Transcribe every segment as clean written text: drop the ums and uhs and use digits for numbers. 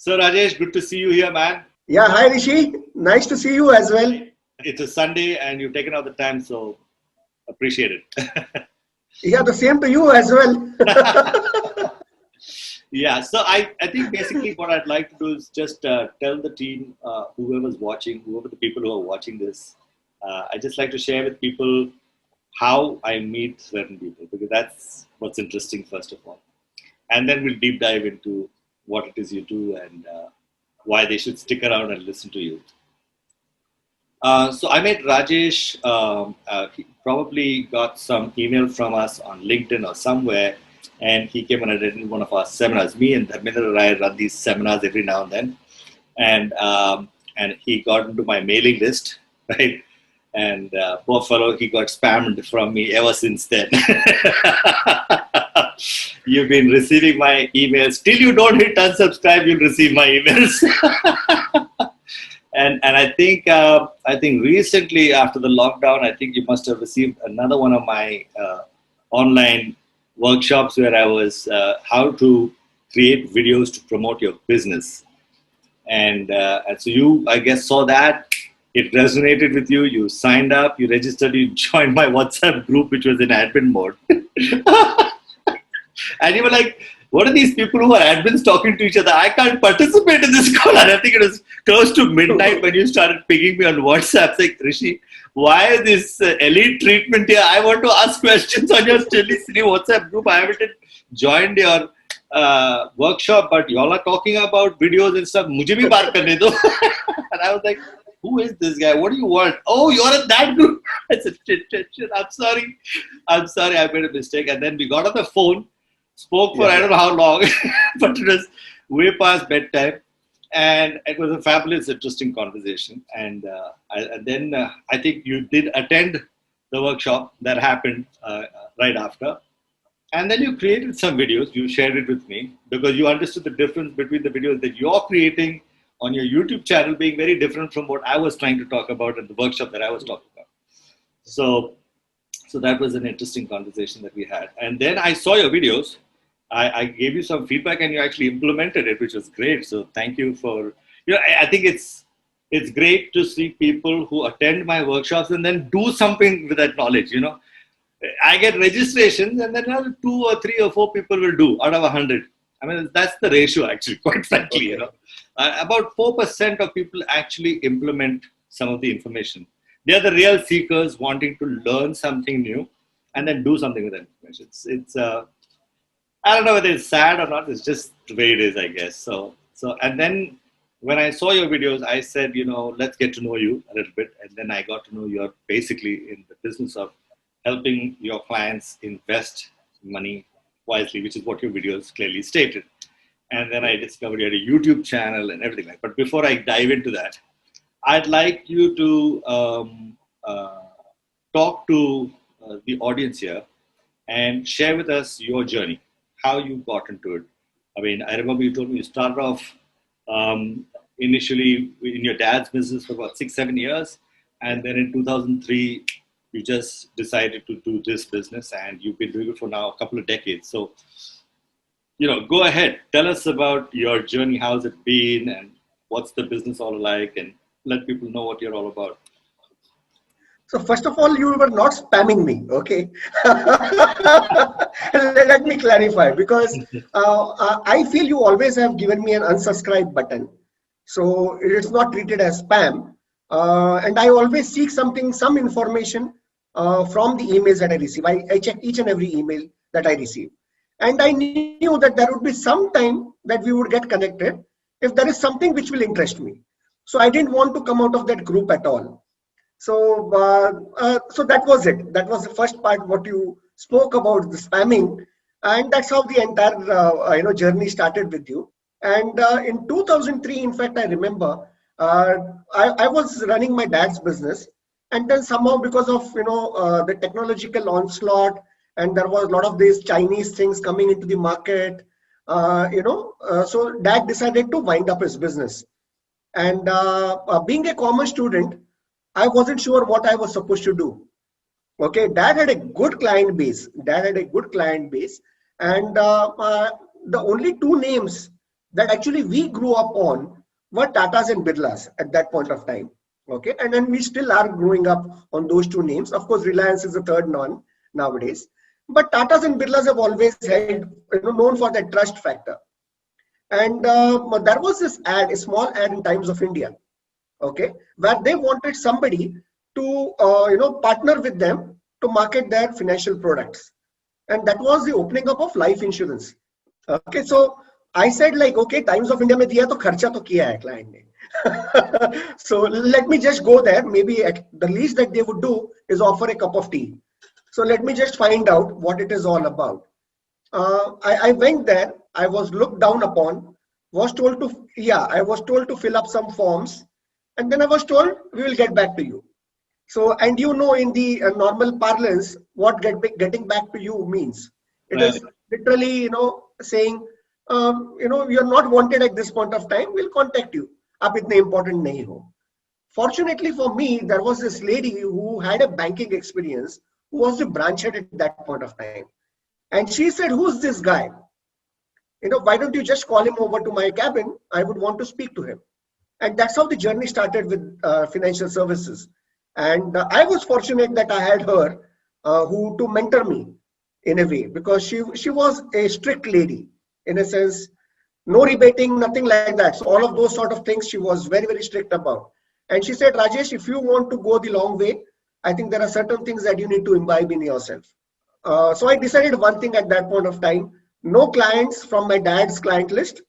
So Rajesh, good to see you here, man. Yeah, hi Rishi. Nice to see you as well. It's a Sunday and you've taken out the time, so appreciate it. Yeah, the same to you as well. Yeah, so I think basically what I'd like to do is just tell the team, whoever's watching, whoever the people who are watching this, I just like to share with people how I meet certain people because that's what's interesting first of all, and then we'll deep dive into what it is you do and why they should stick around and listen to you. So I met Rajesh. He probably got some email from us on LinkedIn or somewhere, and he came and attended one of our seminars. Me and Dharmendra and I run these seminars every now and then, and he got into my mailing list, right? And poor fellow, he got spammed from me ever since then. You've been receiving my emails. Till you don't hit unsubscribe, you'll receive my emails. And I think recently after the lockdown, I think you must have received another one of my online workshops where I was how to create videos to promote your business. And so you, I guess, saw that. It resonated with you. You signed up. You registered. You joined my WhatsApp group, which was in admin mode. And you were like, what are these people who are admins talking to each other? I can't participate in this call. And I think it was close to midnight when you started pinging me on WhatsApp. It's like, Rishi, why this elite treatment here? I want to ask questions on your silly WhatsApp group. I haven't joined your workshop, but y'all are talking about videos and stuff. Mujhe bhi baat karne do. And I was like, who is this guy? What do you want? Oh, you're in that group. I said, shit. I'm sorry. I made a mistake. And then we got on the phone. Spoke for I don't know how long, but it was way past bedtime, and it was a fabulous, interesting conversation. And then I think you did attend the workshop that happened right after, and then you created some videos. You shared it with me because you understood the difference between the videos that you're creating on your YouTube channel being very different from what I was trying to talk about at the workshop that I was talking about. So that was an interesting conversation that we had. And then I saw your videos. I gave you some feedback and you actually implemented it, which was great. So thank you for, I think it's great to see people who attend my workshops and then do something with that knowledge, I get registrations and then another 2 or 3 or 4 people will do out of 100. I mean, that's the ratio actually, quite frankly, About 4% of people actually implement some of the information. They're the real seekers wanting to learn something new and then do something with that information. It's I don't know whether it's sad or not. It's just the way it is, I guess. So, and then when I saw your videos, I said, let's get to know you a little bit. And then I got to know you're basically in the business of helping your clients invest money wisely, which is what your videos clearly stated. And then I discovered you had a YouTube channel and everything like that. But before I dive into that, I'd like you to talk to the audience here and share with us your journey, how you got into it. I mean, I remember you told me you started off initially in your dad's business for about 6-7 years. And then in 2003, you just decided to do this business and you've been doing it for now a couple of decades. So, go ahead. Tell us about your journey. How's it been and what's the business all like, and let people know what you're all about. So first of all, you were not spamming me, okay? Let me clarify because I feel you always have given me an unsubscribe button. So it's not treated as spam. And I always seek some information from the emails that I receive. I check each and every email that I receive. And I knew that there would be some time that we would get connected if there is something which will interest me. So I didn't want to come out of that group at all. So that was it. That was the first part, what you spoke about, the spamming, and that's how the entire journey started with you. And in 2003, in fact, I remember I was running my dad's business, and then somehow because of the technological onslaught, and there was a lot of these Chinese things coming into the market, so dad decided to wind up his business. And being a commerce student, I wasn't sure what I was supposed to do. Okay, dad had a good client base. And the only 2 names that actually we grew up on were Tatas and Birlas at that point of time. Okay, and then we still are growing up on those two names. Of course, Reliance is the third one nowadays. But Tatas and Birlas have always held, known for that trust factor. And there was this ad, a small ad in Times of India, okay, where they wanted somebody to, partner with them to market their financial products. And that was the opening up of life insurance. Okay, so I said like, okay, Times of India में दिया तो खर्चा तो किया है client ने. So let me just go there. Maybe the least that they would do is offer a cup of tea. So let me just find out what it is all about. I went there. I was looked down upon. I was told to fill up some forms, and then I was told we will get back to you. So, and in the normal parlance, what getting back to you means. It is literally, saying, you're not wanted at this point of time. We'll contact you. Aap itne important nahi ho. Fortunately for me, there was this lady who had a banking experience, who was the branch head at that point of time. And she said, who's this guy? Why don't you just call him over to my cabin? I would want to speak to him. And that's how the journey started with financial services. And I was fortunate that I had her who to mentor me in a way, because she was a strict lady in a sense, no rebating, nothing like that. So all of those sort of things she was very, very strict about. And she said, Rajesh, if you want to go the long way, I think there are certain things that you need to imbibe in yourself. So I decided one thing at that point of time: no clients from my dad's client list,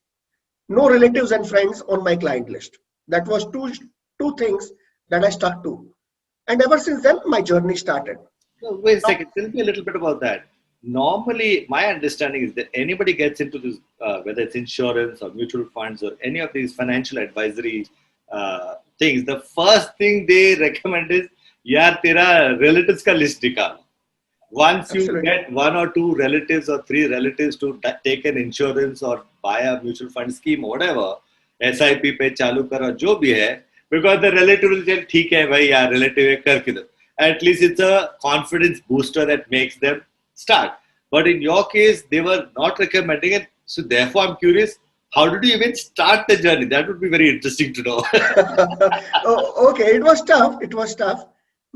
no relatives and friends on my client list. That was two things that I stuck to. And ever since then, my journey started. No, wait a second. Tell me a little bit about that. Normally, my understanding is that anybody gets into this, whether it's insurance or mutual funds or any of these financial advisory things, the first thing they recommend is, yaar, tera relatives ka list nikal. Once you Absolutely. get one or two relatives or three relatives to take an insurance or buy a mutual fund scheme or whatever, SIP पे चालू करो जो भी है, because the relative will say ठीक है भाई यार relative है कर के दो. At least it's a confidence booster that makes them start. But in your case, they were not recommending it. So therefore, I'm curious, how did you even start the journey? That would be very interesting to know. Okay, it was tough. It was tough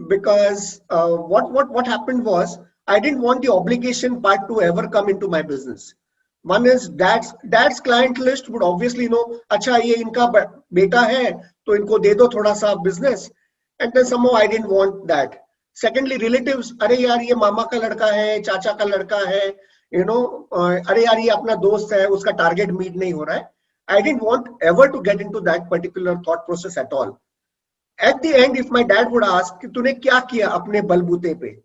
because what happened was I didn't want the obligation part to ever come into my business. One is dad's client list would obviously know, अच्छा ये इनका बेटा है तो इनको दे दो थोड़ा सा business, and then somehow I didn't want that. Secondly, relatives, अरे यार ये मामा का लड़का है, चाचा का लड़का है, अरे यार ये अपना दोस्त है, उसका target meet नहीं हो रहा है. I didn't want ever to get into that particular thought process at all. At the end, if my dad would ask कि तूने क्या किया अपने बलबूते पे,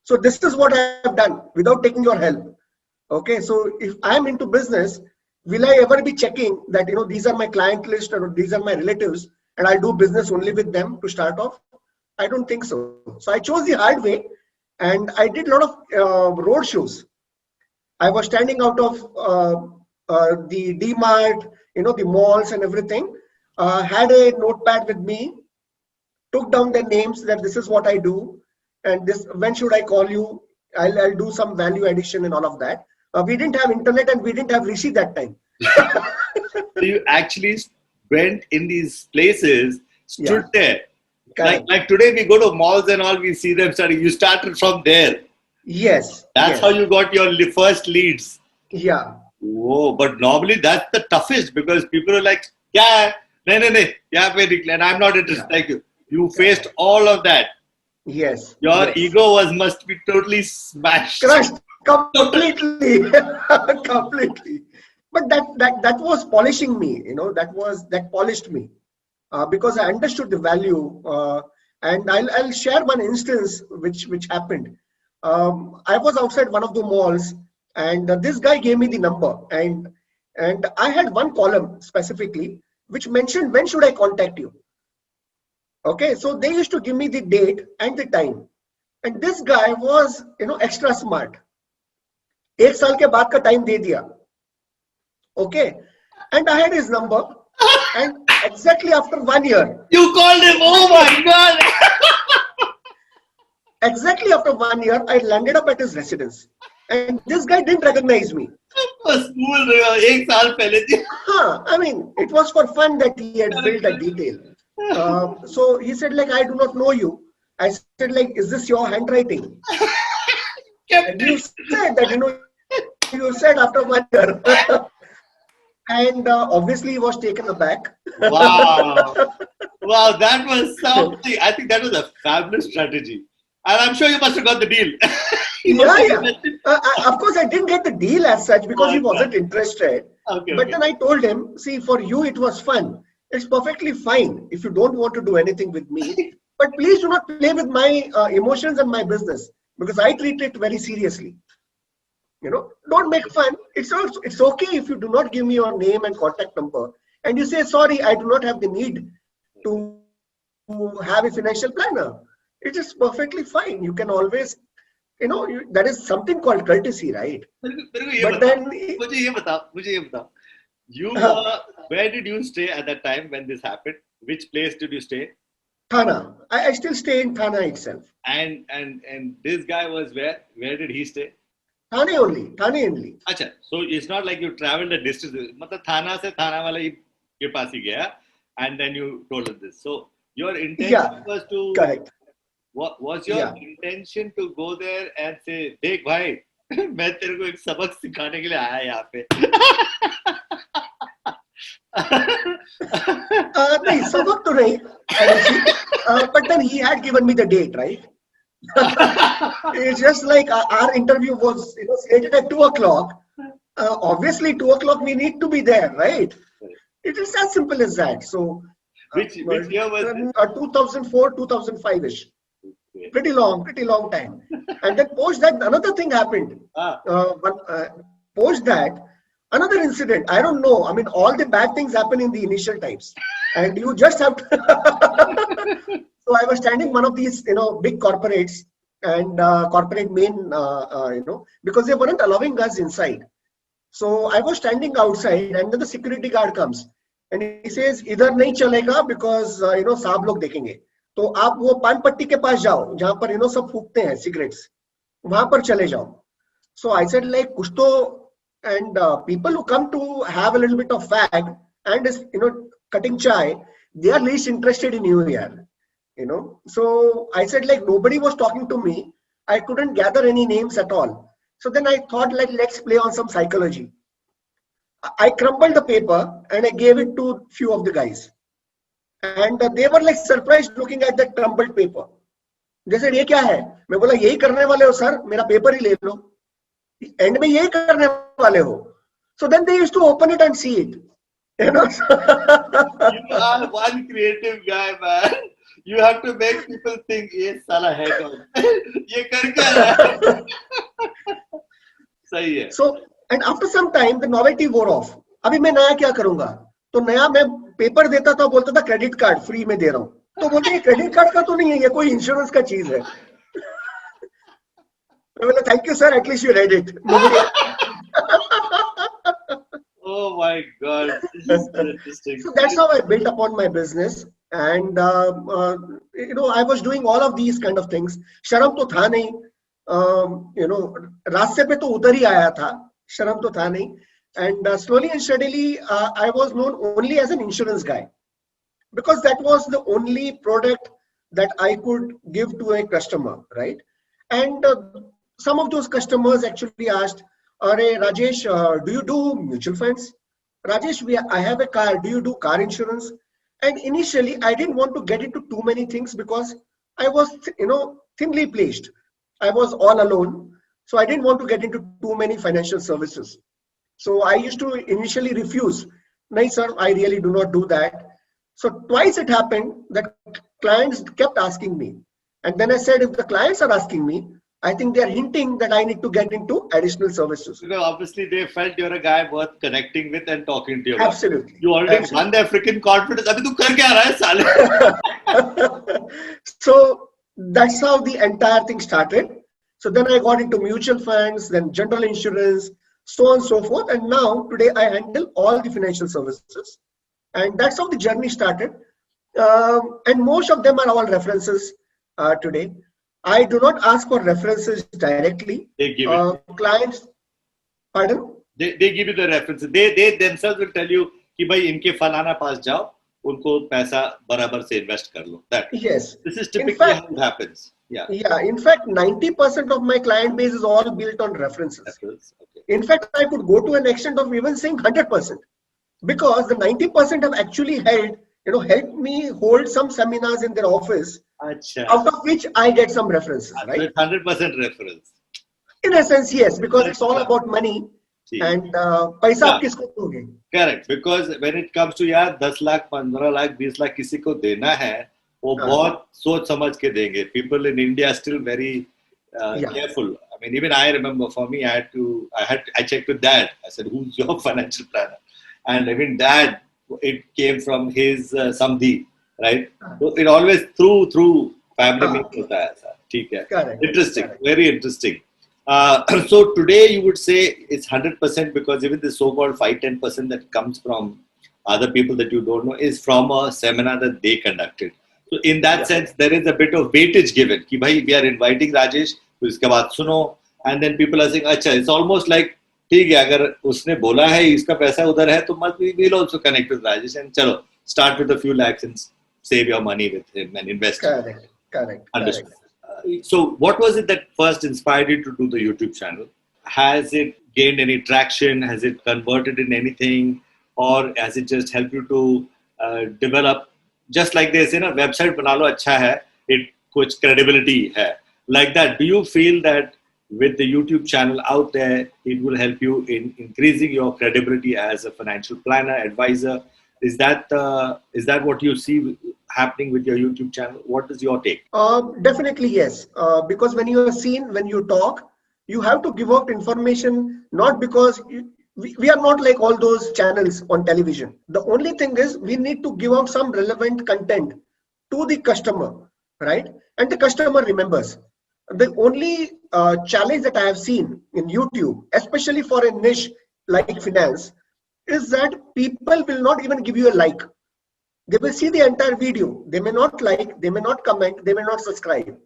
so this is what I have done without taking your help. Okay, so if I am into business, will I ever be checking that these are my client list or these are my relatives and I'll do business only with them to start off? I don't think so. So I chose the hard way, and I did a lot of road shows. I was standing out of the D-Mart, the malls and everything. Had a notepad with me, took down their names that this is what I do, and this when should I call you? I'll do some value addition and all of that. We didn't have internet and we didn't have Rishi that time. So you actually went in these places, stood there. Like today we go to malls and all, we see them starting. You started from there. Yes. That's how you got your first leads. Yeah. Whoa, but normally that's the toughest because people are like, yeah, no, yeah, and I'm not interested. Like you faced all of that. Yes. Your ego must be totally smashed. Crushed completely. Completely. But that was polishing me, that polished me. Because I understood the value, and I'll share one instance which happened. I was outside one of the malls, and this guy gave me the number, and I had one column specifically which mentioned when should I contact you. Okay, so they used to give me the date and the time, and this guy was extra smart. एक साल के बाद का time दे दिया. Okay, and I had his number. And exactly after 1 year. You called him, oh my God! Exactly after 1 year, I landed up at his residence. And this guy didn't recognize me. बस school एक साल पहले थी. I mean, it was for fun that he had filled a detail. So he said, like, I do not know you. I said, like, is this your handwriting? And you said that, you said after 1 year. And obviously he was taken aback. Wow. Wow, that was something. I think that was a fabulous strategy. And I'm sure you must have got the deal. He must Yeah, have yeah. invested. Of course, I didn't get the deal as such because he Okay, wasn't interested. okay, But okay. then I told him, see, for you it was fun. It's perfectly fine if you don't want to do anything with me. But please do not play with my emotions and my business because I treat it very seriously. Don't make fun. It's okay if you do not give me your name and contact number and you say, sorry, I do not have the need to have a financial planner. It is perfectly fine. You can always, that is something called courtesy, right? मेरे को ये But बताओ, then, मुझे ये बताओ. You uh, where did you stay at that time when this happened? Which place did you stay? Thana. I still stay in Thana itself. And this guy was where? Where did he stay? Thane only. Thane only. अच्छा, so it's not like you traveled a distance. मतलब थाना से थाना वाले के पास ही गया, and then you told us this. So your intention Yeah, was to, correct. what was your Yeah. intention to go there and say, देख भाई, मैं तेरे को एक सबक सिखाने के लिए आया यहाँ पे. नहीं, सबक तो नहीं, honestly. But then he had given me the date, right? It's just like our interview was, slated at 2 o'clock. Obviously, 2 o'clock we need to be there, right? It is as simple as that. So, which year was this? 2004, 2005-ish. Pretty long time. And then post that, another thing happened. Post that, another incident. I don't know. I mean, all the bad things happen in the initial times. And you just have to. So I was standing one of these, big corporates and corporate main, because they weren't allowing us inside. So I was standing outside and then the security guard comes and he says, "Idhar nahi chalega because, साहब लोग देखेंगे. तो आप वो पान पट्टी के पास जाओ जहां पर सब फूकते हैं cigarettes. वहां पर चले जाओ." So I said, like, कुछ तो, and people who come to have a little bit of fag and cutting chai, they are least interested in you here. So I said, like, nobody was talking to me. I couldn't gather any names at all. So then I thought, like, let's play on some psychology. I crumpled the paper and I gave it to few of the guys. And they were like surprised looking at that crumpled paper. They said, ये क्या है? मैं बोला, यही करने वाले हो sir, मेरा पेपर ही ले लो. एंड में यही करने वाले हो. So then they used to open it and see it. You are one creative guy, man. You have to make people think, ये साला है कौन? ये कर क्या रहा है? सही है. So, and after some time, the novelty wore off. अभी मैं नया क्या करूंगा? तो नया मैं पेपर देता था, बोलता था क्रेडिट कार्ड फ्री में दे रहा हूं. तो बोलते हैं क्रेडिट कार्ड का तो नहीं है, ये कोई इंश्योरेंस का चीज है. मैं बोला, thank you sir, at least you read it. Oh my God, this is so interesting. So that's how I built upon my business. And, I was doing all of these kind of things. शर्म तो था नहीं. रास्ते पे तो उधर ही आया था. शर्म तो था नहीं. And slowly and steadily, I was known only as an insurance guy. Because that was the only product that I could give to a customer, right? And some of those customers actually asked, "Arey Rajesh, do you do mutual funds? Rajesh, I have a car. Do you do car insurance?" And initially, I didn't want to get into too many things because I was, thinly placed. I was all alone, so I didn't want to get into too many financial services. So I used to initially refuse. No, sir, I really do not do that. So twice it happened that clients kept asking me. And then I said, if the clients are asking me, I think they are hinting that I need to get into additional services. Because obviously they felt you're a guy worth connecting with and talking to you about. Absolutely. You already won their freaking confidence. अभी तू कर क्या रहा है साले? So that's how the entire thing started. So then I got into mutual funds, then general insurance, so on and so forth. And now today I handle all the financial services. And that's how the journey started. And most of them are all references today. I do not ask for references directly. They give it. Clients, pardon? they give you the references. They themselves will tell you कि भाई इनके फलाना पास जाओ, उनको पैसा बराबर से invest कर लो. That Yes. this is In typically how fact, it happens. Yeah. yeah, in fact, 90% of my client base is all built on references. Okay. In fact, I could go to an extent of even saying 100%, because the 90% have actually helped me hold some seminars in their office, अच्छा. out of which I get some references, So right? it's 100% reference. In a sense, yes, because it's all अच्छा. about money, ठीक. and पैसा Yeah. आप किसको दोगे? Correct. Because when it comes to यार 10 लाख, 15 लाख, 20 लाख किसी को देना है, वो हाँ. बहुत सोच समझ के देंगे. People in India are still very Yeah. careful. I mean, even I remember for me, I checked with dad. I said, "Who's your financial planner?" And even dad, it came from his samdhi, right? So it always through family में होता है ऐसा. ठीक है. Correct. Interesting. Correct. Very interesting. So today you would say it's 100%, because even the so-called 5-10% that comes from other people that you don't know is from a seminar that they conducted. So in that Yeah. sense, there is a bit of weightage given. कि भाई we are inviting Rajesh, तो इसके बाद सुनो, and then people are saying, अच्छा, it's almost like ठीक है, अगर उसने बोला है इसका पैसा उधर है, तो मत we'll also connect with Rajesh and चलो start with a few lakhs and save your money with him and invest. Correct. Correct. Understood. Correct. So what was it that first inspired you to do the YouTube channel? Has it gained any traction? Has it converted in anything? Or has it just helped you to develop, just like they say, na, website bana lo acha hai, it kuch credibility hai. Like that, do you feel that with the YouTube channel out there, it will help you in increasing your credibility as a financial planner, advisor? Is that what you see happening with your YouTube channel? What is your take? Definitely yes. Because when you are seen, when you talk, you have to give out information, not because we are not like all those channels on television. The only thing is we need to give out some relevant content to the customer, right? And the customer remembers. The only challenge that I have seen in YouTube, especially for a niche like finance, is that people will not even give you a like. They will see the entire video. They may not like, they may not comment, they may not subscribe,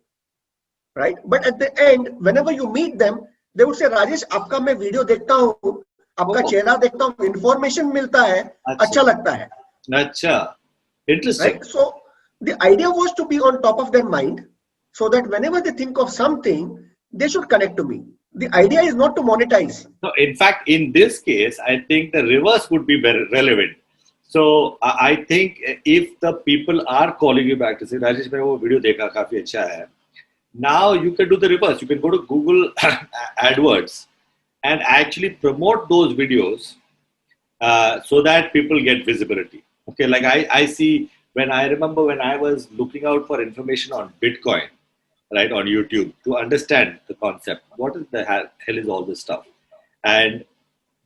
right? But at the end, whenever you meet them, they would say, Rajesh, आपका मैं video देखता हूँ, आपका चेहरा देखता हूँ, information मिलता है, अच्छा लगता है. अच्छा, interesting. Right? So the idea was to be on top of their mind, so that whenever they think of something, they should connect to me. The idea is not to monetize. No, in fact, in this case, I think the reverse would be very relevant. So I think if the people are calling you back to say, Rajesh, मैंने वो video देखा, काफी अच्छा है. Now you can do the reverse. You can go to Google AdWords and actually promote those videos so that people get visibility. Okay, like I see, when I remember when I was looking out for information on Bitcoin, right, on YouTube, to understand the concept, what is the hell is all this stuff? And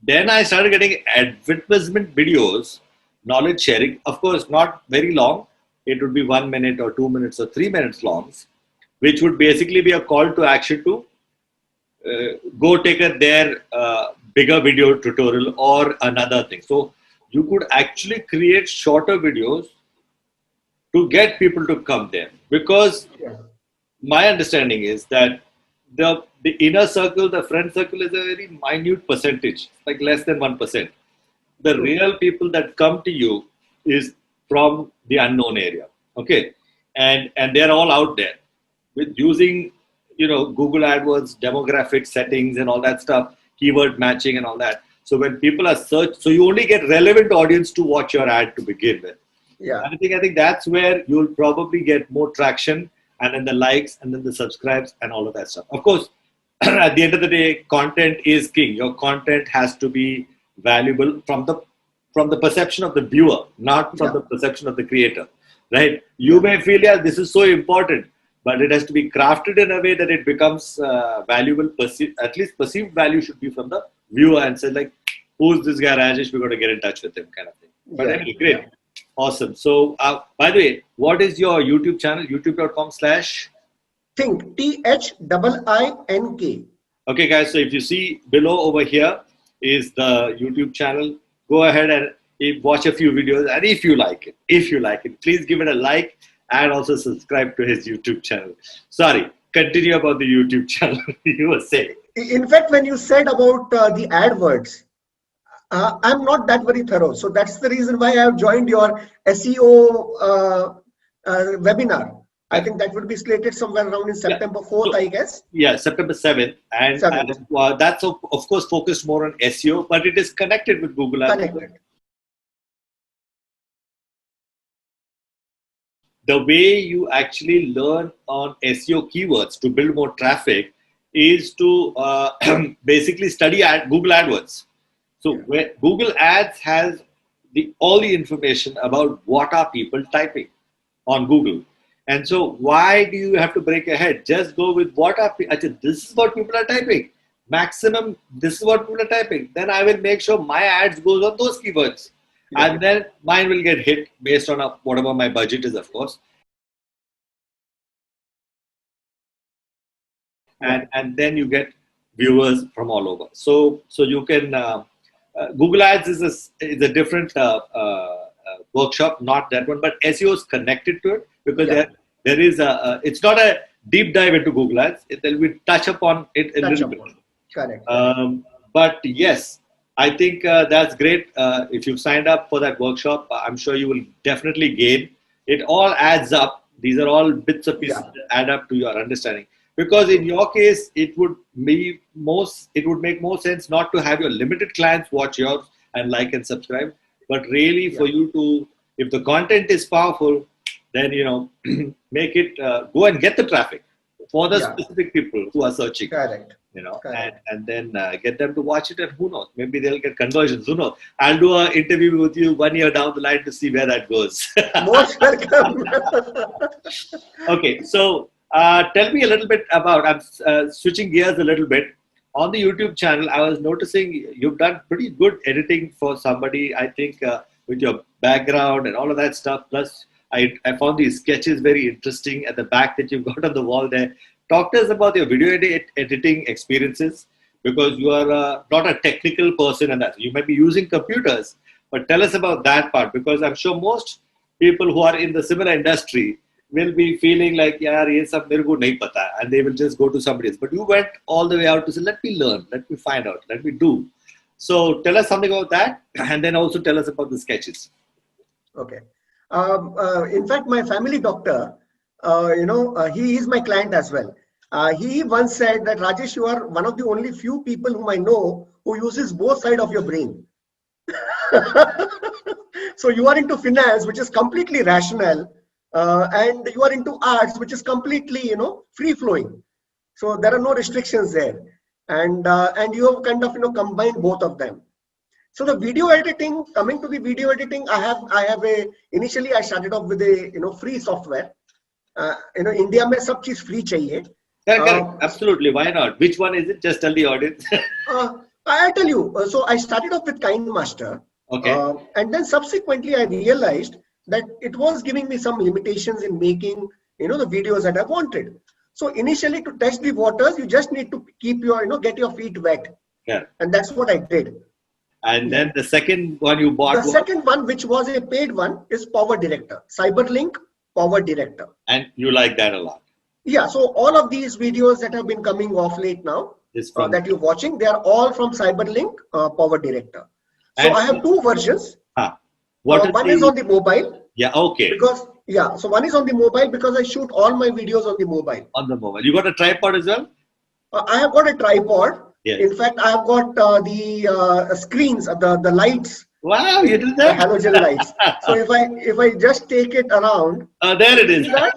then I started getting advertisement videos, knowledge sharing, of course, not very long. It would be 1 minute or 2 minutes or 3 minutes long, which would basically be a call to action to go take their bigger video tutorial or another thing. So you could actually create shorter videos to get people to come there, because my understanding is that the inner circle, the friend circle, is a very minute percentage, like less than 1%. The real people that come to you is from the unknown area, okay, and they're all out there with using Google AdWords, demographic settings, and all that stuff, keyword matching, and all that. So when people are so you only get relevant audience to watch your ad to begin with. Yeah. I think that's where you'll probably get more traction, and then the likes, and then the subscribes, and all of that stuff. Of course, at the end of the day, content is king. Your content has to be valuable from the perception of the viewer, not from the perception of the creator, right? You may feel, yeah, this is so important, but it has to be crafted in a way that it becomes valuable. At least perceived value should be from the viewer, and say like, who's this guy Rajesh? We got to get in touch with him, kind of thing. But anyway, great. Yeah. Awesome. So, by the way, what is your YouTube channel? youtube.com/Think. THIINK. Okay, guys. So if you see below over here is the YouTube channel. Go ahead and watch a few videos, and if you like it, please give it a like and also subscribe to his YouTube channel. Sorry, continue about the YouTube channel. You were saying. In fact, when you said about the AdWords, I'm not that very thorough. So that's the reason why I have joined your SEO webinar. I Yeah. think that would be slated somewhere around in Yeah. September 4th, So I guess. yeah, September 7th, and 7th. that's of course focused more on SEO, but it is connected with Google Ads. Connected. The way you actually learn on SEO keywords to build more traffic is to basically study Google AdWords. So Yeah. where Google Ads has all the information about what are people typing on Google. And so why do you have to break ahead? Just go with what are this is what people are typing. Maximum, this is what people are typing. Then I will make sure my ads goes on those keywords. Yeah. And then mine will get hit based on whatever my budget is, of course. Right. And then you get viewers from all over. So you can Google Ads is a different workshop, not that one, but SEO is connected to it because Yeah. there is it's not a deep dive into Google Ads. We touch upon it a Touch little bit. upon. Correct. Correct. But yes, I think that's great. If you've signed up for that workshop, I'm sure you will definitely gain. It all adds up. These are all bits of pieces Yeah. that add up to your understanding. Because in your case, it would make more sense not to have your limited clients watch yours and like and subscribe, but really Yeah. for you to, if the content is powerful, then make it go and get the traffic for the Yeah. specific people who are searching, Correct. and Correct. then get them to watch it, and who knows, maybe they'll get conversions. Who knows? I'll do an interview with you 1 year down the line to see where that goes. Most welcome. Okay, so tell me a little bit about. I'm switching gears a little bit. On the YouTube channel, I was noticing you've done pretty good editing for somebody. I think with your background and all of that stuff. Plus, I found these sketches very interesting at the back that you've got on the wall there. Talk to us about your video editing experiences, because you are not a technical person and that you might be using computers, but tell us about that part, because I'm sure most people who are in the similar industry will be feeling like, yaar, ye sab mere ko nahi pata hai, and they will just go to somebody else. But you went all the way out to say, let me learn, let me find out, let me do. So tell us something about that, and then also tell us about the sketches. Okay. In fact, my family doctor, he is my client as well. He once said that, Rajesh, you are one of the only few people whom I know who uses both sides of your brain. So you are into finance, which is completely rational, and you are into arts, which is completely, free flowing. So there are no restrictions there, and you have kind of, combined both of them. So the video editing, coming to the video editing, initially I started off with a free software. India में सब चीज free चाहिए. Correct, correct. Absolutely. Why not? Which one is it? Just tell the audience. I tell you. So I started off with KindMaster, Okay. and then subsequently I realized that it was giving me some limitations in making the videos that I wanted. So initially, to test the waters, you just need to keep your get your feet wet, Yeah. and that's what I did. And then the second one you bought The second one, which was a paid one, is Power Director, Cyberlink Power Director. and you like that a lot. Yeah, so all of these videos that have been coming off late now, This from that you're watching, they are all from Cyberlink Power Director. So and I have two versions. what is One the, is on the mobile, yeah, okay, so one is on the mobile because I shoot all my videos on the mobile. on the mobile. You got a tripod as well? I have got a tripod. Yes. In fact, I have got the screens, the lights, Wow, you did the that? halogen lights. So if I just take it around, There it is. see that?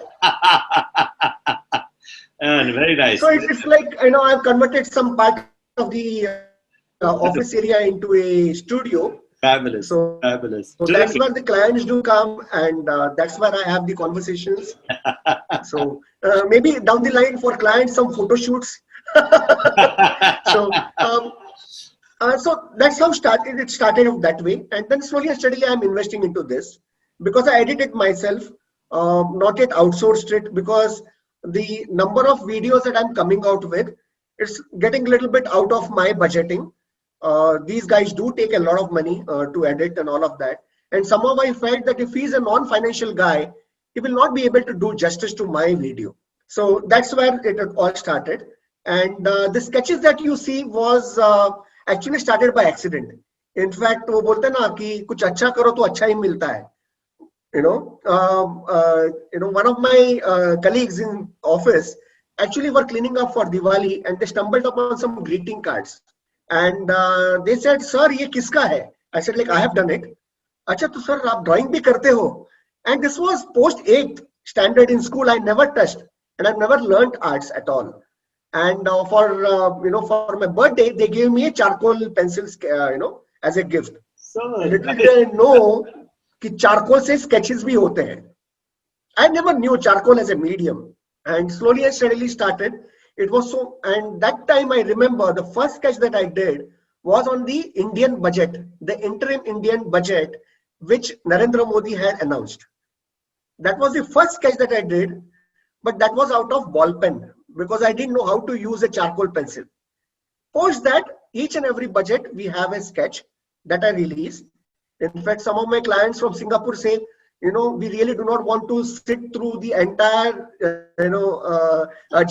And very nice. So it's like I've converted some part of the office area into a studio. Fabulous. So, Fabulous. so that's where the clients do come, and that's where I have the conversations. So maybe down the line for clients, some photo shoots. So so that's how it started off that way, and then slowly and steadily I'm investing into this because I edit it myself, not yet outsourced it, because the number of videos that I'm coming out with, it's getting a little bit out of my budgeting. These guys do take a lot of money to edit and all of that, and somehow I felt that if he's a non-financial guy, he will not be able to do justice to my video. So that's where it all started. And the sketches that you see was actually started by accident. In fact वो बोलते हैं ना कि कुछ अच्छा करो तो अच्छा ही मिलता है. You know, one of my colleagues in office actually were cleaning up for Diwali, and they stumbled upon some greeting cards, and they said, "Sir, ये किसका है?" I said, "Like I have done it." अच्छा तो sir आप drawing भी करते हो? And this was post 8th standard in school. I never touched, and I've never learned arts at all. And for my birthday, they gave me a charcoal pencils, as a gift. So Little did I know कि charcoal से sketches भी होते हैं. I never knew charcoal as a medium, and slowly and steadily started. It was so, and that time I remember the first sketch that I did was on the Indian budget, the interim Indian budget, which Narendra Modi had announced. That was the first sketch that I did, but that was out of ball pen because I didn't know how to use a charcoal pencil. Post that, each and every budget we have a sketch that I release. In fact, some of my clients from Singapore say, we really do not want to sit through the entire,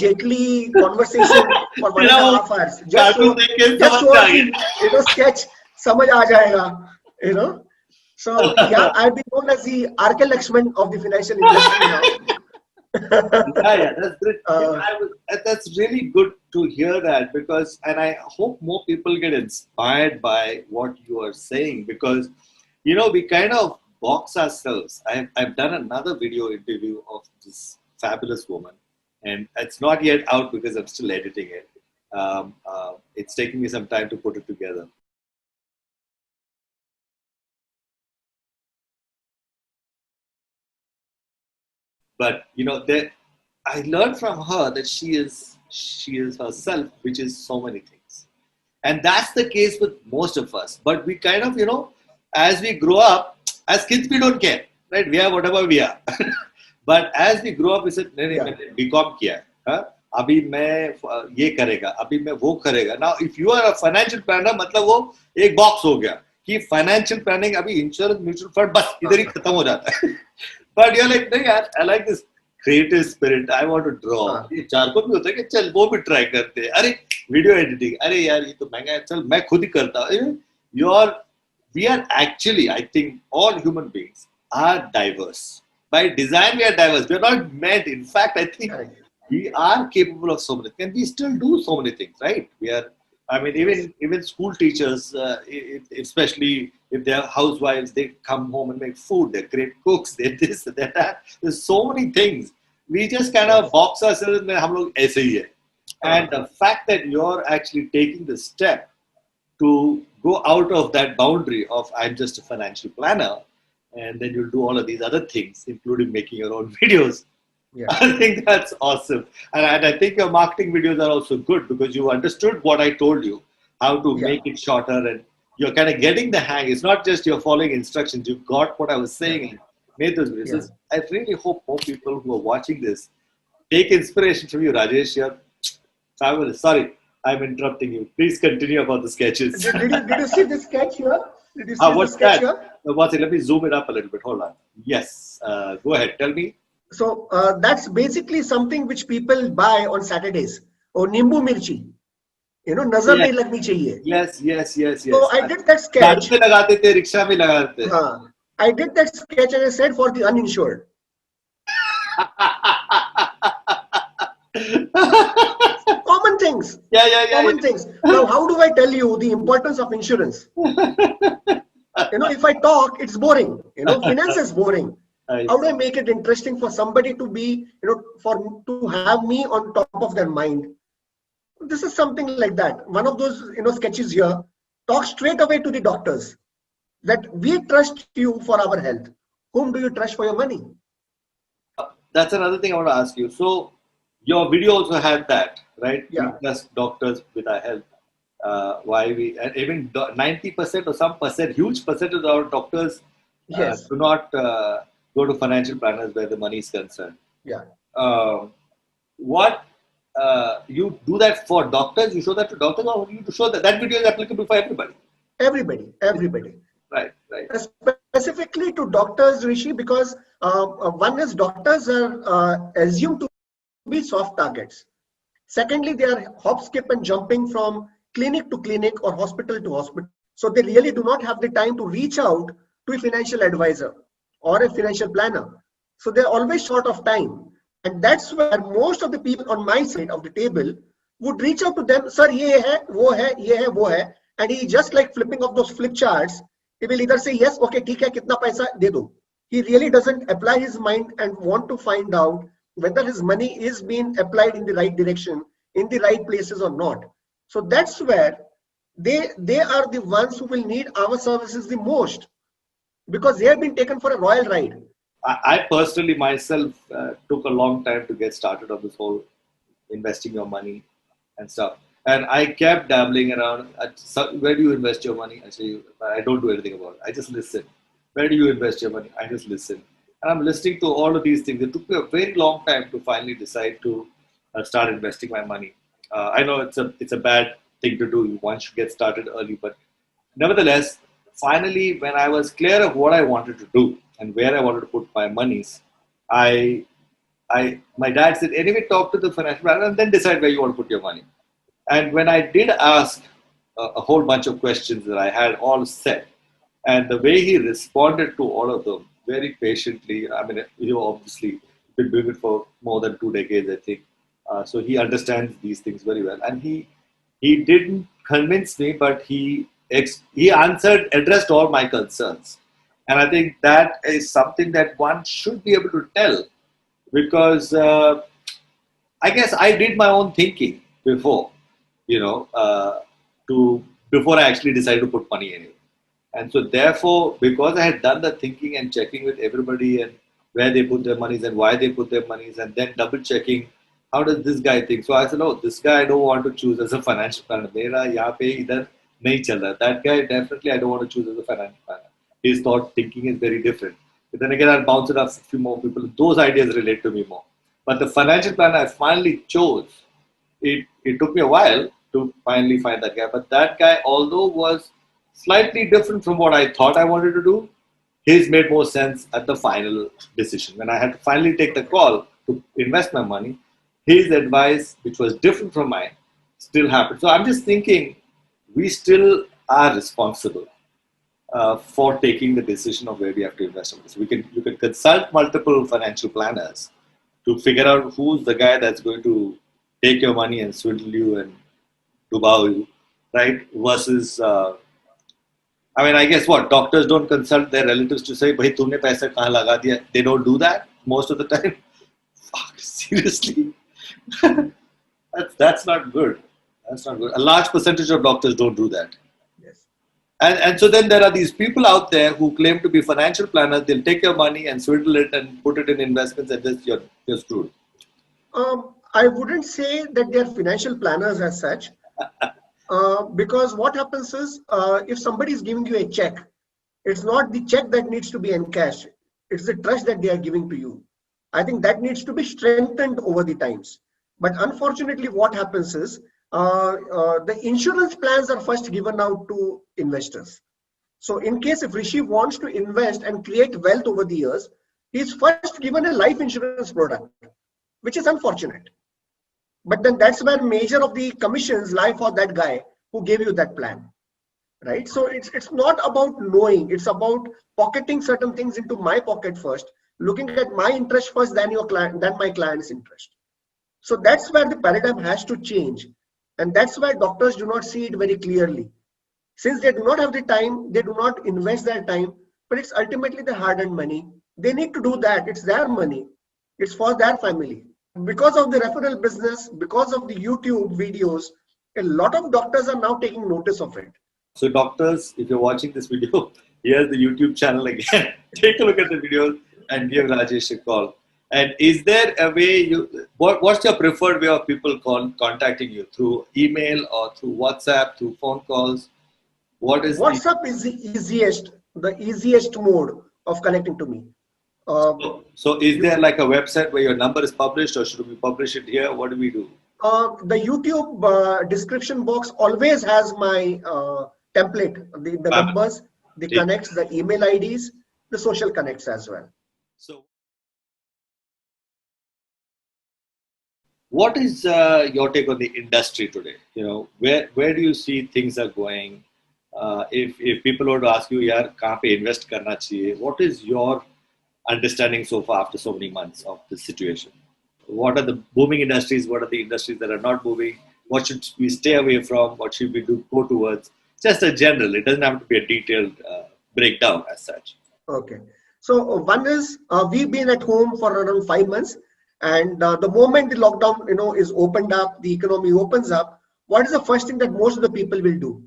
Jetli conversation for one and a half hours cartoon देख के just समझ so में आ कि, गया. sketch समझ आ जाएगा, you know. So yeah, I've been known as the RK Lakshman of the financial industry now. Yeah, that's great. Uh, That's really good to hear that, because, and I hope more people get inspired by what you are saying, because, we kind of box ourselves. I've done another video interview of this fabulous woman, and it's not yet out because I'm still editing it. It's taking me some time to put it together. But I learned from her that she is herself, which is so many things, and that's the case with most of us. But we kind of, as we grow up, as kids we don't care, right? We are whatever we are. But as we grow up, we said, नहीं नहीं yeah, मैंने BCom किया है, हाँ? अभी मैं ये करेगा, अभी मैं वो करेगा. Now if you are a financial planner, मतलब वो एक बॉक्स हो गया कि फाइनेंशियल प्लानिंग, अभी इंश्योरेंस, म्यूचुअल फंड, बस इधर ही खत्म हो जाता है. But you're like, नहीं यार, I like this creative spirit. I want to draw. ये चारकोल भी होता है कि चल वो भी ट्राई करते हैं. अरे वीडियो एडिटिंग, अरे यार ये तो महंगा है, चल मैं खुद ही करता हूँ. You're We are actually, I think, all human beings are diverse. By design, we are diverse. We are not meant. In fact, I think correct. we are capable of so many things. And we still do so many things, right? We are. I mean, Yes. even school teachers, especially if they are housewives, they come home and make food. They're great cooks. They're this, they're that. There's so many things. We just kind of Yes. box ourselves and हम लोग ऐसे ही है. And the fact that you're actually taking the step to go out of that boundary of I'm just a financial planner, and then you'll do all of these other things, including making your own videos. Yeah. I think that's awesome. And I think your marketing videos are also good because you understood what I told you, how to Yeah. make it shorter, and you're kind of getting the hang. It's not just you're following instructions. You got what I was saying and made those videos. Yeah. I really hope more people who are watching this take inspiration from you, Rajesh. You're fabulous. Sorry, I'm interrupting you. Please continue about the sketches. Did you see the sketch here? Did you see the What's sketch that? here? What's it? Let me zoom it up a little bit. Hold on. Yes. Go ahead. Tell me. So that's basically something which people buy on Saturdays. Or nimbu mirchi. Nazar Yes. nahi lagni chahiye. Yes. Yes. Yes. So Yes. I did that गाड़ी sketch. पे लगाते थे, rickshaw में लगाते थे. I did that sketch and I said for the uninsured. Common things. Yeah. Common things. Now, how do I tell you the importance of insurance? If I talk, it's boring. Finance is boring. How do I make it interesting for somebody to be, to have me on top of their mind? This is something like that. One of those, sketches here. Talk straight away to the doctors that we trust you for our health. Whom do you trust for your money? That's another thing I want to ask you. So, your video also had that, right? Yeah. We trust doctors with our health. Why we, and even 90% or some percent, huge percentage of our doctors Yes. do not go to financial planners where the money is concerned. Yeah. What you do that for doctors? You show that to doctors, or you show that video is applicable for everybody? Everybody. Right. Specifically to doctors, Rishi, because one is doctors are assumed to be soft targets. Secondly, they are hop, skip, and jumping from clinic to clinic or hospital to hospital. So they really do not have the time to reach out to a financial advisor or a financial planner. So they're always short of time. And that's where most of the people on my side of the table would reach out to them, sir, ye hai, wo hai. And he just like flipping off those flip charts, he will either say, yes, okay, theek hai, kitna paisa, de do. He really doesn't apply his mind and want to find out whether his money is being applied in the right direction, in the right places or not. So that's where they are the ones who will need our services the most, because they have been taken for a royal ride. I personally myself took a long time to get started on this whole investing your money and stuff. And I kept dabbling around. Where do you invest your money? I say, I don't do anything about it. I just listen. Where do you invest your money? I just listen. And I'm listening to all of these things. It took me a very long time to finally decide to start investing my money. I know it's a bad thing to do. One should get started early, but nevertheless, finally, when I was clear of what I wanted to do and where I wanted to put my monies, I my dad said, anyway, talk to the financial planner and then decide where you want to put your money. And when I did ask a whole bunch of questions that I had all set, and the way he responded to all of them very patiently, I mean, obviously been doing it for more than 2 decades, I think. So he understands these things very well. And he didn't convince me, but he addressed all my concerns. And I think that is something that one should be able to tell, because I guess I did my own thinking before, you know, to before I actually decided to put money in it. And so therefore, because I had done the thinking and checking with everybody and where they put their monies and why they put their monies, and then double checking, how does this guy think? So I said, oh, this guy I don't want to choose as a financial planner. Mera yahan pe idhar nahi chal raha. That guy definitely I don't want to choose as a financial planner. His thought thinking is very different. But then again, I'll bounce it off a few more people. Those ideas relate to me more. But the financial planner I finally chose, it took me a while to finally find that guy. But that guy, although was slightly different from what I thought I wanted to do, his made more sense at the final decision. When I had to finally take the call to invest my money, his advice, which was different from mine, still happened. So I'm just thinking we still are responsible for taking the decision of where we have to invest. So you can consult multiple financial planners to figure out who's the guy that's going to take your money and swindle you and dubao you, right? Versus, I mean, I guess what doctors don't consult their relatives to say, "Bhai, tumne paisa kahan laga diya?" They don't do that most of the time. Fuck, seriously, that's not good. That's not good. A large percentage of doctors don't do that. Yes. And so then there are these people out there who claim to be financial planners. They'll take your money and swindle it and put it in investments, and just you're screwed. I wouldn't say that they are financial planners as such, because what happens is, if somebody is giving you a check, it's not the check that needs to be encashed. It's the trust that they are giving to you. I think that needs to be strengthened over the times. But unfortunately, what happens is, the insurance plans are first given out to investors. So in case if Rishi wants to invest and create wealth over the years, he's first given a life insurance product, which is unfortunate. But then that's where major of the commissions lie for that guy who gave you that plan, right? So it's not about knowing, it's about pocketing certain things into my pocket first, looking at my interest first, than your client, than my client's interest. So that's where the paradigm has to change, and that's why doctors do not see it very clearly. Since they do not have the time, they do not invest their time, but it's ultimately the hard-earned money. They need to do that. It's their money. It's for their family. Because of the referral business, because of the YouTube videos, a lot of doctors are now taking notice of it. So doctors, if you're watching this video, here's the YouTube channel again. Take a look at the videos and give Rajesh a call. And is there a way what's your preferred way of people contacting you? Through email or through WhatsApp, through phone calls? What is WhatsApp is the easiest mode of connecting to me. So is there like a website where your number is published, or should we publish it here? What do we do? The YouTube description box always has my template, the numbers, the connects, the email IDs, the social connects as well. So what is your take on the industry today? You know, where do you see things are going? if people were to ask you, यार कहाँ पे invest करना चाहिए, what is your understanding so far after so many months of this situation? What are the booming industries? What are the industries that are not booming? What should we stay away from? What should we do go towards? Just a general. It doesn't have to be a detailed breakdown as such. Okay. So one is we've been at home for around 5 months, and the moment the lockdown, is opened up, the economy opens up. What is the first thing that most of the people will do?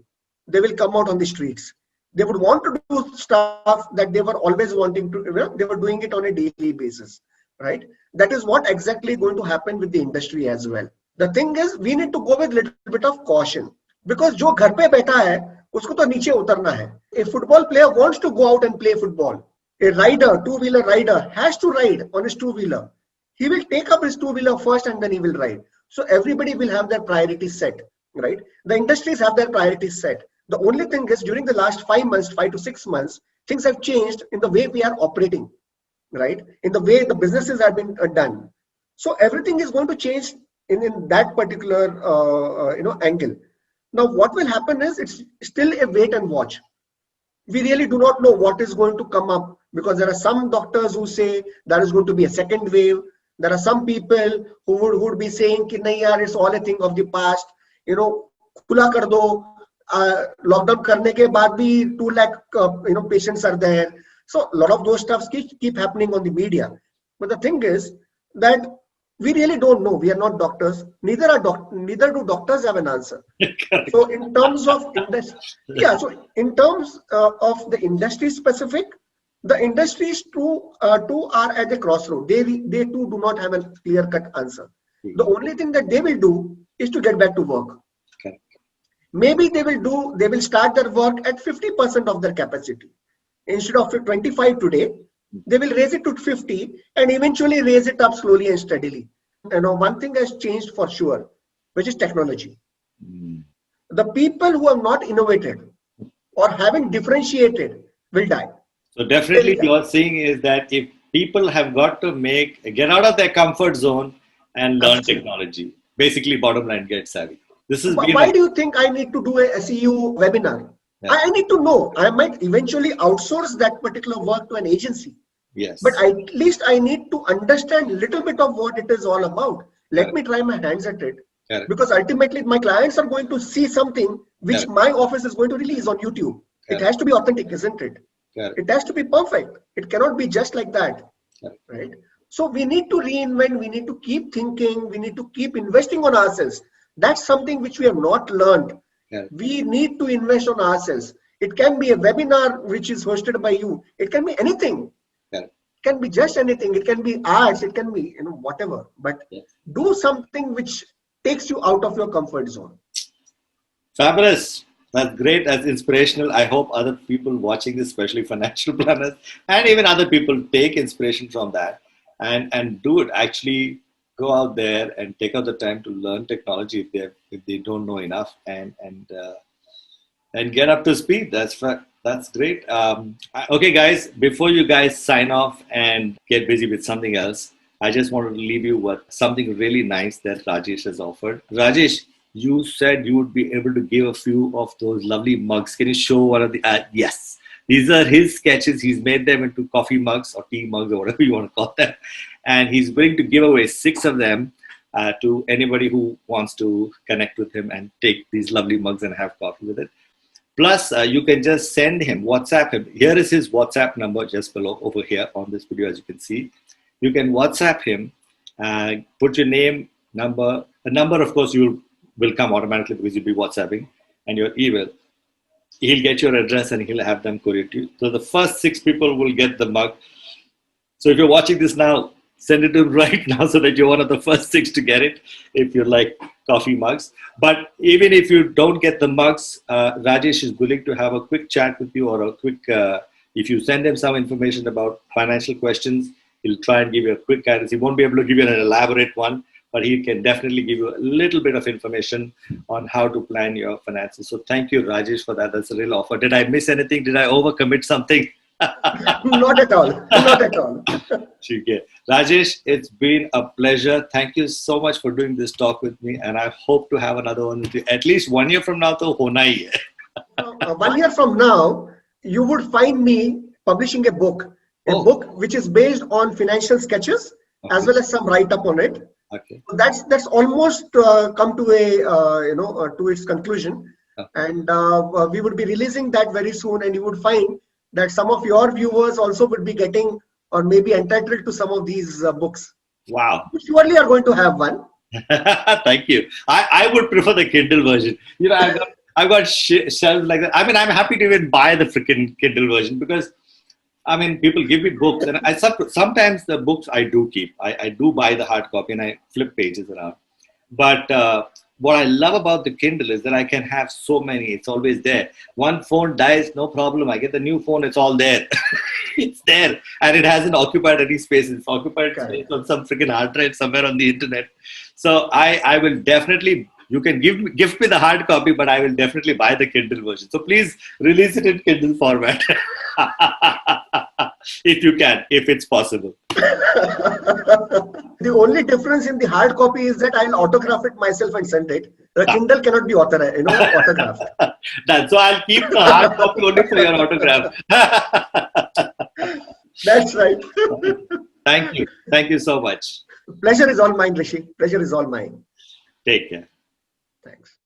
They will come out on the streets. They would want to do stuff that they were always wanting to. They were doing it on a daily basis, right? That is what exactly going to happen with the industry as well. The thing is, we need to go with little bit of caution because जो घर पे बैठा है उसको तो नीचे उतरना है. A football player wants to go out and play football. A rider, two-wheeler rider, has to ride on his two-wheeler. He will take up his two-wheeler first and then he will ride. So everybody will have their priorities set, right? The industries have their priorities set. The only thing is during the last 5 months, 5 to 6 months, things have changed in the way we are operating, right? In the way the businesses have been done. So everything is going to change in that particular angle. Now what will happen is it's still a wait and watch. We really do not know what is going to come up because there are some doctors who say there is going to be a second wave. There are some people who would be saying कि नहीं यार, it's all a thing of the past. खुला कर दो. Lockdown करने के बाद भी 2 lakh patients are there. So a lot of those stuffs keep happening on the media. But the thing is that we really don't know. We are not doctors. Neither do doctors have an answer. So in terms of in terms of the industry specific, the industries too are at a crossroad. They too do not have a clear-cut answer. The only thing that they will do is to get back to work. Okay. Maybe they will start their work at 50% of their capacity. Instead of 25 today, they will raise it to 50 and eventually raise it up slowly and steadily. One thing has changed for sure, which is technology. The people who have not innovated or haven't differentiated will die. So definitely you're saying is that if people have got to get out of their comfort zone and learn technology, basically bottom line, get savvy. Why do you think I need to do a SEO webinar? Yeah. I need to know. I might eventually outsource that particular work to an agency. Yes. But at least I need to understand a little bit of what it is all about. Let me try my hands at it. Correct. Because ultimately my clients are going to see something which my office is going to release on YouTube. Correct. It has to be authentic, isn't it? Correct. It has to be perfect. It cannot be just like that. Correct. Right? So we need to reinvent. We need to keep thinking. We need to keep investing on ourselves. That's something which we have not learned. Correct. We need to invest on ourselves. It can be a webinar which is hosted by you. It can be anything. Correct. It can be just anything. It can be arts. It can be whatever. But do something which takes you out of your comfort zone. Fabulous. That's great. That's inspirational. I hope other people watching this, especially financial planners and even other people, take inspiration from that and do it. Actually go out there and take out the time to learn technology if they don't know enough and get up to speed. That's great. Okay, guys, before you guys sign off and get busy with something else, I just wanted to leave you with something really nice that Rajesh has offered. Rajesh, you said you would be able to give a few of those lovely mugs. Can you show one of the? Yes, these are his sketches. He's made them into coffee mugs or tea mugs or whatever you want to call them. And he's willing to give away 6 of them to anybody who wants to connect with him and take these lovely mugs and have coffee with it. Plus, you can just send him, WhatsApp him. Here is his WhatsApp number just below over here on this video, as you can see. You can WhatsApp him, put your name, number. The number, of course, will come automatically because you'll be WhatsApping, and your email. He'll get your address and he'll have them courier to you. So the first 6 people will get the mug. So if you're watching this now, send it to him right now so that you're one of the first 6 to get it if you like coffee mugs. But even if you don't get the mugs, Rajesh is willing to have a quick chat with you or a quick, if you send him some information about financial questions, he'll try and give you a quick guidance. He won't be able to give you an elaborate one, but he can definitely give you a little bit of information on how to plan your finances. So thank you, Rajesh, for that. That's a real offer. Did I miss anything? Did I overcommit something? Not at all. Not at all. Okay. Rajesh, it's been a pleasure. Thank you so much for doing this talk with me. And I hope to have another one with you. At least 1 year from now, to hona hi hai. 1 year from now, you would find me publishing a Oh, book which is based on financial sketches as okay, well as some write up on it. okay, That's almost come to a to its conclusion, okay. and we would be releasing that very soon. And you would find that some of your viewers also would be getting or maybe entitled to some of these books. Wow. You surely are going to have one. Thank you. I would prefer the Kindle version. I've got shelves like that. I mean, I'm happy to even buy the freaking Kindle version because I mean, people give me books, and sometimes the books I do keep. I do buy the hard copy and I flip pages around. But what I love about the Kindle is that I can have so many. It's always there. One phone dies, no problem. I get the new phone. It's all there. It's there, and it hasn't occupied any space. It's occupied space Correct. on some freaking hard drive somewhere on the internet. So I will definitely. You can gift me the hard copy, but I will definitely buy the Kindle version. So please release it in Kindle format. If you can, if it's possible. The only difference in the hard copy is that I'll autograph it myself and send it. The Kindle cannot be autographed. So I'll keep the hard copy only for your autograph. That's right. Thank you. Thank you so much. Pleasure is all mine, Rishi. Pleasure is all mine. Take care. Thanks.